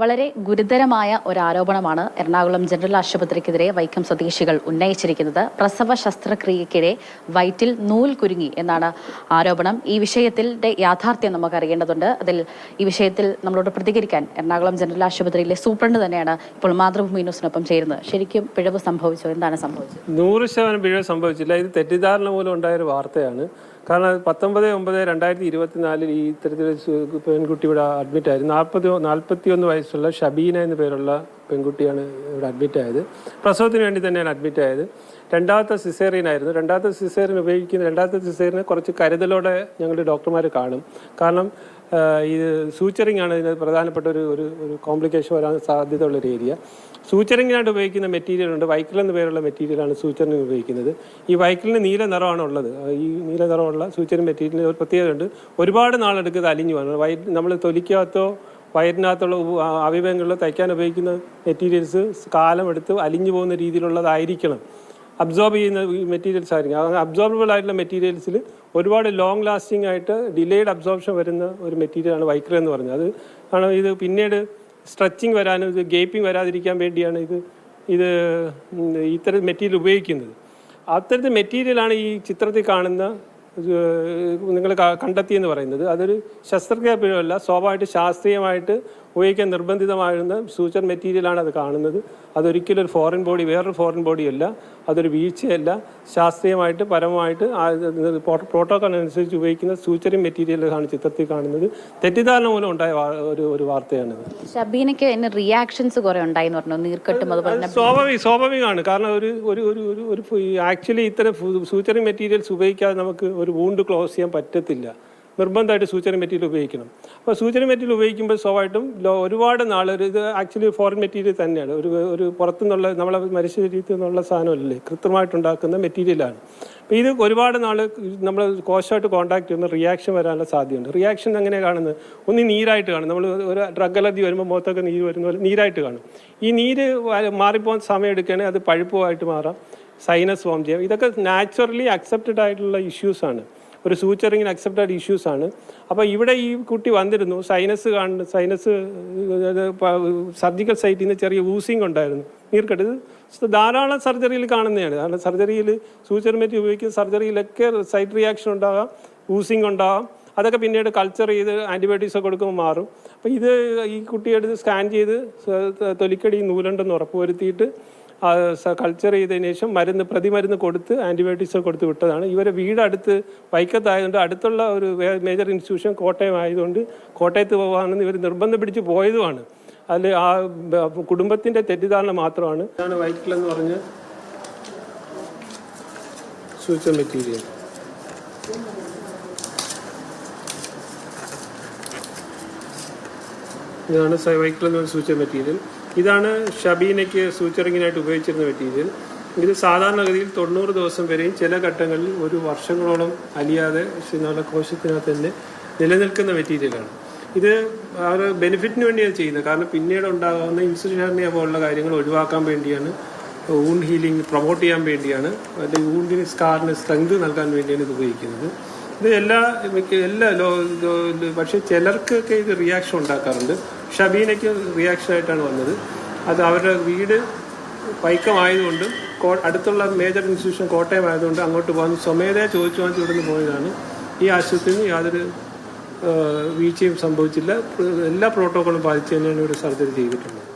വളരെ ഗുരുതരമായ ഒരു ആരോപണമാണ് എറണാകുളം ജനറൽ ആശുപത്രിക്കെതിരെ വൈക്കം സ്വദേശികൾ ഉന്നയിച്ചിരിക്കുന്നത്. പ്രസവ ശസ്ത്രക്രിയയ്ക്കിടെ വയറ്റിൽ നൂൽ കുരുങ്ങി എന്നാണ് ആരോപണം. ഈ വിഷയത്തിന്റെ യാഥാർത്ഥ്യം നമുക്ക് അറിയേണ്ടതുണ്ട്. ഈ വിഷയത്തിൽ നമ്മളോട് പ്രതികരിക്കാൻ എറണാകുളം ജനറൽ ആശുപത്രിയിലെ സൂപ്രണ്ട് തന്നെയാണ് ഇപ്പോൾ മാതൃഭൂമി ന്യൂസിനൊപ്പം ചേരുന്നത്. ശരിക്കും പിഴവ് സംഭവിച്ചോ? എന്താണ് സംഭവിച്ചത്? 100% പിഴവ് സംഭവിച്ചില്ല. ഇത് തെറ്റിദ്ധാരണ മൂലം ഉണ്ടായൊരു വാർത്തയാണ്. കാരണം 19/9/2024 ഈ ഇത്തരത്തിലൊരു പെൺകുട്ടി ഇവിടെ അഡ്മിറ്റായിരുന്നു. 41 വയസ്സുള്ള ഷബീന എന്ന പേരുള്ള പെൺകുട്ടിയാണ് ഇവിടെ അഡ്മിറ്റായത്. പ്രസവത്തിന് വേണ്ടി തന്നെയാണ് അഡ്മിറ്റായത്. രണ്ടാമത്തെ സിസേറിയനായിരുന്നു. രണ്ടാമത്തെ സിസേറിയനെ കുറച്ച് കരുതലോടെ ഞങ്ങൾ ഡോക്ടർമാർ കാണും. കാരണം ഇത് സൂച്ചറിങ് ആണ് ഇതിന് പ്രധാനപ്പെട്ട ഒരു കോംപ്ലിക്കേഷൻ വരാൻ സാധ്യതയുള്ളൊരു ഏരിയ. സൂച്ചറിങ്ങിനായിട്ട് ഉപയോഗിക്കുന്ന മെറ്റീരിയൽ ഉണ്ട്. വൈക്കിൾ എന്ന പേരുള്ള മെറ്റീരിയലാണ് സൂച്ചറിങ് ഉപയോഗിക്കുന്നത്. ഈ വൈക്കിളിന് നീല നിറമാണ് ഉള്ളത്. ഈ നീല നിറമുള്ള സൂച്ചറിങ് മെറ്റീരിയലിന് ഒരു പ്രത്യേകതയുണ്ട്. ഒരുപാട് നാളെടുത്ത് അലിഞ്ഞു പോകുന്നത്. നമ്മൾ തൊലിക്കകത്തോ വയറ്റിനകത്തുള്ള അവയവങ്ങളിലോ തയ്ക്കാൻ ഉപയോഗിക്കുന്ന മെറ്റീരിയൽസ് കാലമെടുത്ത് അലിഞ്ഞു പോകുന്ന രീതിയിലുള്ളതായിരിക്കണം. അബ്സോർബ് ചെയ്യുന്ന മെറ്റീരിയൽസ് ആയിരിക്കും. അബ്സോർബിൾ ആയിട്ടുള്ള മെറ്റീരിയൽസിൽ ഒരുപാട് ലോങ് ലാസ്റ്റിംഗ് ആയിട്ട് ഡിലേഡ് അബ്സോർപ്ഷൻ വരുന്ന ഒരു മെറ്റീരിയലാണ് വൈക്കിൾ എന്ന് പറഞ്ഞത്. അത് ആണ് ഇത് പിന്നീട് സ്ട്രെച്ചിങ് വരാനും ഇത് ഗേപ്പിംഗ് വരാതിരിക്കാൻ വേണ്ടിയാണ് ഇത് ഇത്തരം മെറ്റീരിയൽ ഉപയോഗിക്കുന്നത്. അത്തരത്തിൽ മെറ്റീരിയലാണ് ഈ ചിത്രത്തിൽ കാണുന്ന നിങ്ങൾ കണ്ടെത്തിയെന്ന് പറയുന്നത്. അതൊരു ശസ്ത്രക്രിയ പിഴവല്ല, സ്വാഭാവികമായിട്ട് ശാസ്ത്രീയമായിട്ട് ഉപയോഗിക്കാൻ നിർബന്ധിതമായിരുന്ന സൂച്ചർ മെറ്റീരിയലാണ് അത് കാണുന്നത്. അതൊരിക്കലും ഒരു ഫോറിൻ ബോഡി, വേറൊരു ഫോറിൻ ബോഡിയല്ല, അതൊരു വീഴ്ചയല്ല. ശാസ്ത്രീയമായിട്ട് പരമായിട്ട് പ്രോട്ടോക്കോൾ അനുസരിച്ച് ഉപയോഗിക്കുന്ന സൂച്ചറിങ് മെറ്റീരിയലാണ് ചിത്രത്തിൽ കാണുന്നത്. തെറ്റിദ്ധാരണ മൂലം ഉണ്ടായ ഒരു വാർത്തയാണിത്. ഷബീനയ്ക്ക് റിയാക്ഷൻസ് കുറെ ഉണ്ടായി പറഞ്ഞു, നീർക്കെട്ടും അതുപോലെ സ്വാഭാവികമാണ്. കാരണം ഒരു ആക്ച്വലി ഇത്തരം സൂച്ചറിങ് മെറ്റീരിയൽസ് ഉപയോഗിക്കാതെ നമുക്ക് ഒരു വൂണ്ട് ക്ലോസ് ചെയ്യാൻ പറ്റത്തില്ല. നിർബന്ധമായിട്ട് സൂച്ചറിങ് മെറ്റീരിയൽ ഉപയോഗിക്കണം. അപ്പോൾ സൂച്ചറിങ് മെറ്റീരിയൽ ഉപയോഗിക്കുമ്പോൾ സ്വാഭാവികമായിട്ടും ഒരുപാട് നാൾ ഇത് ആക്ച്വലി ഫോറിൻ മെറ്റീരിയൽ തന്നെയാണ്. ഒരു പുറത്തുനിന്നുള്ള നമ്മളെ മനുഷ്യ ശരീരത്തിൽ നിന്നുള്ള സാധനമല്ലേ, കൃത്രിമമായിട്ടുണ്ടാക്കുന്ന മെറ്റീരിയലാണ്. അപ്പോൾ ഇത് ഒരുപാട് നാൾ നമ്മൾ കോശമായിട്ട് കോൺടാക്ട് ചെയ്യുന്ന റിയാക്ഷൻ വരാനുള്ള സാധ്യതയുണ്ട്. റിയാക്ഷൻ എങ്ങനെ കാണുന്നത്? ഒന്ന് നീരായിട്ട് കാണും. നമ്മൾ ഒരു ഡ്രഗ് അലർജി വരുമ്പോൾ മുഖത്തൊക്കെ നീര് വരുന്ന പോലെ നീരായിട്ട് കാണും. ഈ നീര് മാറിപ്പോകാൻ സമയം എടുക്കുകയാണെങ്കിൽ അത് പഴുപ്പുമായിട്ട് മാറാം, സൈനസ് ഫോം ചെയ്യാം. ഇതൊക്കെ നാച്ചുറലി അക്സെപ്റ്റഡ് ആയിട്ടുള്ള ഇഷ്യൂസാണ്, ഒരു സൂച്ചറിങ്ങിന് അക്സെപ്റ്റഡ് ഇഷ്യൂസാണ്. അപ്പോൾ ഇവിടെ ഈ കുട്ടി വന്നിരുന്നു, സൈനസ് സർജിക്കൽ സൈറ്റിൽ നിന്ന് ചെറിയ ഊസിങ് ഉണ്ടായിരുന്നു, നീർക്കെട്ട്. ഇത് ധാരാളം സർജറിയിൽ കാണുന്നതാണ്. കാരണം സർജറിയിൽ സൂച്ചർ മെറ്റീരിയൽ ഉപയോഗിക്കുന്ന സർജറിയിലൊക്കെ സൈറ്റ് റിയാക്ഷൻ ഉണ്ടാകാം, ഊസിങ് ഉണ്ടാകാം. അതൊക്കെ പിന്നീട് കൾച്ചർ ചെയ്ത് ആൻറ്റിബയോട്ടിക്സ് കൊടുക്കുമ്പോൾ മാറും. അപ്പോൾ ഇത് ഈ കുട്ടിയെടുത്ത് സ്കാൻ ചെയ്ത് തൊലിക്കടി നൂലുണ്ടെന്ന് ഉറപ്പുവരുത്തിയിട്ട് കൾച്ചർ ചെയ്തതിനു ശേഷം പ്രതിമരുന്ന് കൊടുത്ത് ആൻറ്റിബയോട്ടിക്സ് കൊടുത്ത് വിട്ടതാണ്. ഇവരെ വീടടുത്ത് വൈക്കത്തായതുകൊണ്ട് അടുത്തുള്ള ഒരു മേജർ ഇൻസ്റ്റിറ്റ്യൂഷൻ കോട്ടയം ആയതുകൊണ്ട് കോട്ടയത്ത് പോകാമെന്ന് ഇവർ നിർബന്ധം പിടിച്ച് പോയതുമാണ്. അതിൽ ആ കുടുംബത്തിൻ്റെ തെറ്റിദ്ധാരണ മാത്രമാണ്. ഇതാണ് വൈക്കിൾ എന്ന് പറഞ്ഞ സൂച്ചർ മെറ്റീരിയൽ. ഇതാണ് വൈക്കിൾ എന്ന് പറഞ്ഞ സൂച്ചർ മെറ്റീരിയൽ. ഇതാണ് ഷബീനയ്ക്ക് സൂച്ചറിങ്ങിനായിട്ട് ഉപയോഗിച്ചിരുന്ന മെറ്റീരിയൽ. ഇത് സാധാരണഗതിയിൽ 90 ദിവസം വരെയും ചില ഘട്ടങ്ങളിൽ ഒരു വർഷങ്ങളോളം അലിയാതെ കോശത്തിനകത്ത് തന്നെ നിലനിൽക്കുന്ന മെറ്റീരിയലാണ്. ഇത് അവരുടെ ബെനിഫിറ്റിന് വേണ്ടിയാണ് ചെയ്യുന്നത്. കാരണം പിന്നീട് ഉണ്ടാകുന്ന ഇൻസുലിൻ പോലുള്ള കാര്യങ്ങൾ ഒഴിവാക്കാൻ വേണ്ടിയാണ്, വൂണ്ട് ഹീലിംഗ് പ്രൊമോട്ട് ചെയ്യാൻ വേണ്ടിയാണ്, അല്ലെങ്കിൽ വൂണ്ടിന് സ്കാറിന് സ്ട്രെങ്ത് നൽകാൻ വേണ്ടിയാണ് ഇത് ഉപയോഗിക്കുന്നത്. ഇത് പക്ഷേ ചിലർക്കൊക്കെ ഇത് റിയാക്ഷൻ ഉണ്ടാക്കാറുണ്ട്. ഷബീനയ്ക്ക് റിയാക്ഷനായിട്ടാണ് വന്നത്. അത് അവരുടെ വീട് വൈക്കമായതുകൊണ്ട് അടുത്തുള്ള മേജർ ഇൻസ്റ്റിറ്റ്യൂഷൻ കോട്ടയം ആയതുകൊണ്ട് അങ്ങോട്ട് പോകാൻ സ്വമേധയാ ചോദിച്ചു വാങ്ങിച്ച് ഇവിടുന്ന് പോയതാണ്. ഈ ആശുപത്രിയിൽ യാതൊരു വീഴ്ചയും സംഭവിച്ചില്ല. എല്ലാ പ്രോട്ടോക്കോളും പാലിച്ച് തന്നെയാണ് ഇവിടെ സർജറി ചെയ്തിട്ടുള്ളത്.